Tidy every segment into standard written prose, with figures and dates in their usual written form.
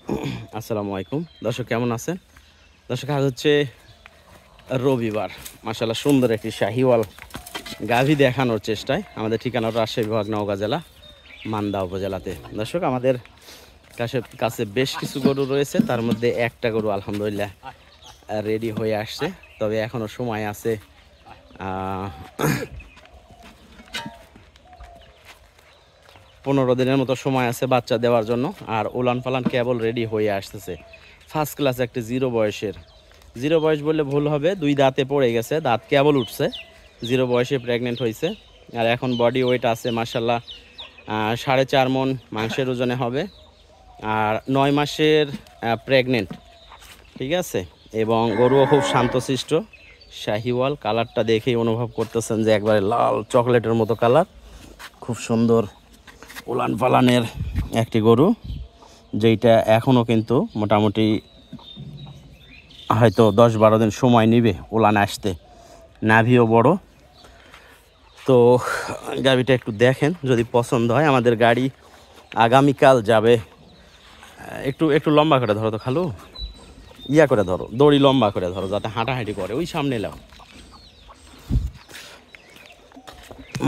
আসসালামু আলাইকুম দর্শক, কেমন আছেন? দর্শক, আজ হচ্ছে রবিবার। মাশাআল্লাহ সুন্দর একটি শাহিওয়াল গাভী দেখানোর চেষ্টায়। আমাদের ঠিকানা রাজশাহী বিভাগ, নওগাঁ জেলা, মান্দা উপজেলাতে। দর্শক, আমাদের কাছে বেশ কিছু গরু রয়েছে, তার মধ্যে একটা গরু আলহামদুলিল্লাহ রেডি হয়ে আসছে। তবে এখনও সময় আছে 15 দিনের মতো সময় আছে বাচ্চা দেওয়ার জন্য। আর উলান পালান কেবল রেডি হয়ে আসতেছে। ফার্স্ট ক্লাস একটি জিরো বয়স বললে ভুল হবে, 2 দাঁতে পড়ে গেছে, দাঁত কেবল উঠছে, জিরো বয়সে প্রেগনেন্ট হয়েছে। আর এখন বডি ওয়েট আছে মাশাল্লাহ 4.5 মণ মাংসের ওজনে হবে। আর 9 মাসের প্রেগনেন্ট, ঠিক আছে। এবং গরুও খুব শান্তশিষ্ট, শাহিওয়াল। কালারটা দেখেই অনুভব করতেছেন যে একবারে লাল চকলেটের মতো কালার, খুব সুন্দর উলান পালানের একটি গরু, যেইটা এখনও কিন্তু মোটামুটি হয়তো 10-12 দিন সময় নেবে উলান আসতে। নাভিও বড়। তো গাড়িটা একটু দেখেন, যদি পছন্দ হয়। আমাদের গাড়ি আগামীকাল যাবে। একটু একটু লম্বা করে ধরো তো খালু, ইয়া করে ধরো, দড়ি লম্বা করে ধরো যাতে হাঁটাহাঁটি করে। ওই সামনে এলাম,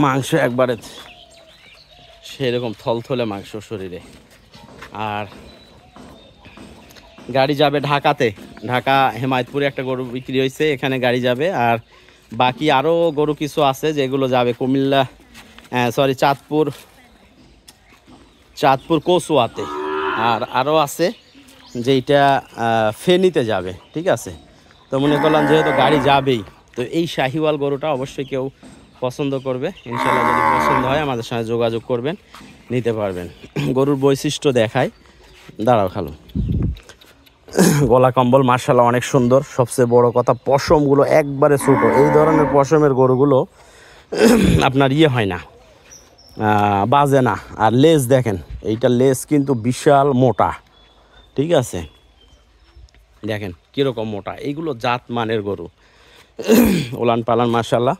মাংস একবারে সেরকম থলথলে মাংস শরীরে। আর গাড়ি যাবে ঢাকাতে, ঢাকা হেমায়তপুরে একটা গরু বিক্রি হয়েছে, এখানে গাড়ি যাবে। আর বাকি আরও গরু কিছু আছে যেগুলো যাবে কুমিল্লা, চাঁদপুর কচুয়াতে। আর আরও আছে যেইটা ফেনীতে যাবে, ঠিক আছে। তো মনে করলাম যেহেতু গাড়ি যাবেই, তো এই শাহিওয়াল গরুটা অবশ্যই কেউ পছন্দ করবে। ইনশাল্লাহ যদি পছন্দ হয় আমাদের সঙ্গে যোগাযোগ করবেন, নিতে পারবেন। গরুর বৈশিষ্ট্য দেখায়, দাঁড়াও খালু। গলা কম্বল মার্শাল্লাহ অনেক সুন্দর। সবচেয়ে বড় কথা, পশমগুলো একবারে ছোটো। এই ধরনের পশমের গরুগুলো আপনার হয় না, বাজে না। আর লেজ দেখেন, এইটা লেজ কিন্তু বিশাল মোটা, ঠিক আছে। দেখেন কীরকম মোটা। এইগুলো জাত মানের গরু। উলান পালান মার্শাল্লাহ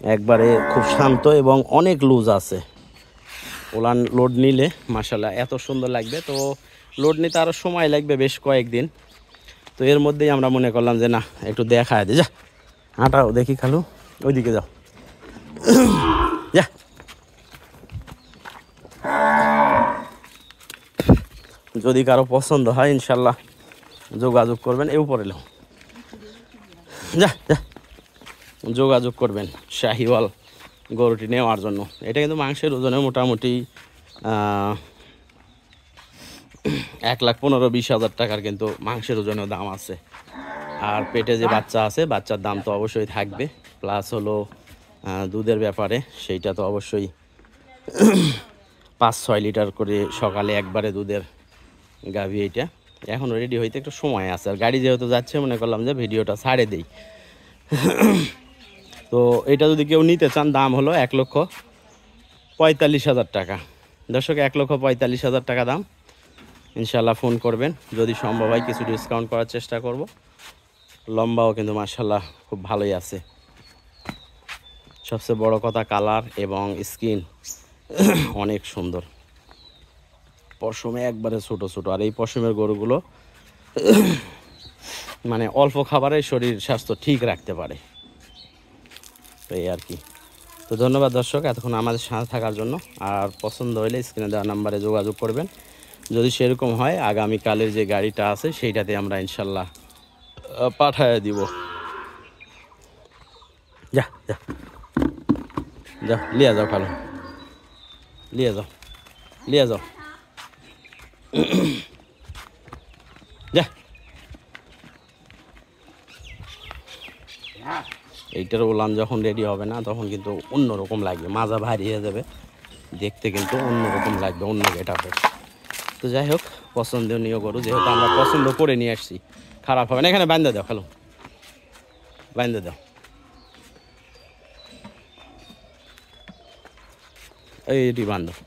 একবারে খুব শান্ত এবং অনেক লুজ আছে। উলান লোড নিলে মার্শাল্লাহ এত সুন্দর লাগবে। তো লোড নিতে আরও সময় লাগবে বেশ কয়েকদিন। তো এর মধ্যেই আমরা মনে করলাম যে না, একটু দেখায় দে। যা হাঁটাও দেখি খালু, ওইদিকে যাও, যা। যদি কারো পছন্দ হয় ইনশাল্লাহ যোগাযোগ করবেন। এই উপরে এলো, যা যা, যোগাযোগ করবেন শাহিওয়াল গরুটি নেওয়ার জন্য। এটা কিন্তু মাংসের ওজনে মোটামুটি 1,15,20,000 টাকার কিন্তু মাংসের ওজনেও দাম আছে। আর পেটে যে বাচ্চা আছে, বাচ্চার দাম তো অবশ্যই থাকবে। প্লাস হলো দুধের ব্যাপারে, সেইটা তো অবশ্যই 5-6 লিটার করে সকালে একবারে দুধের গাভী। এইটা এখন রেডি হইতে একটু সময় আছে। আর গাড়ি যেহেতু যাচ্ছে, মনে করলাম যে ভিডিওটা ছাড়ে দিই। তো এটা যদি কেউ নিতে চান, দাম হলো 1,45,000 টাকা। দর্শক, 1,45,000 টাকা দাম। ইনশাল্লাহ ফোন করবেন, যদি সম্ভব হয় কিছু ডিসকাউন্ট করার চেষ্টা করব। লম্বাও কিন্তু মাশাল্লাহ খুব ভালোই আছে। সবচেয়ে বড় কথা, কালার এবং স্কিন অনেক সুন্দর। পশমে একবারে ছোটো ছোটো। আর এই পশমের গরুগুলো মানে অল্প খাবারে শরীর স্বাস্থ্য ঠিক রাখতে পারে। তো এই আর কি। তো ধন্যবাদ দর্শক এতক্ষণ আমাদের সাথে থাকার জন্য। আর পছন্দ হলে স্ক্রিনে দেওয়া নাম্বারে যোগাযোগ করবেন। যদি সেরকম হয়, আগামীকালের যে গাড়িটা আছে সেইটাতে আমরা ইনশাল্লাহ পাঠায় দিব। যা যা যা, লিয়া যাও খালো, লিয়ে যাও, লিয়ে যাও, যা। এইটার উলান যখন রেডি হবে না, তখন কিন্তু অন্যরকম লাগবে, মাজা ভারী হয়ে যাবে, দেখতে কিন্তু অন্যরকম লাগবে, অন্য গেটআপে। তো যাই হোক, পছন্দনীয় গরু যেহেতু আমরা পছন্দ করে নিয়ে আসছি, খারাপ হবে না। এখানে বান্ধে দাও খালো, বান্ধে দাও, এইটি বান্ধব।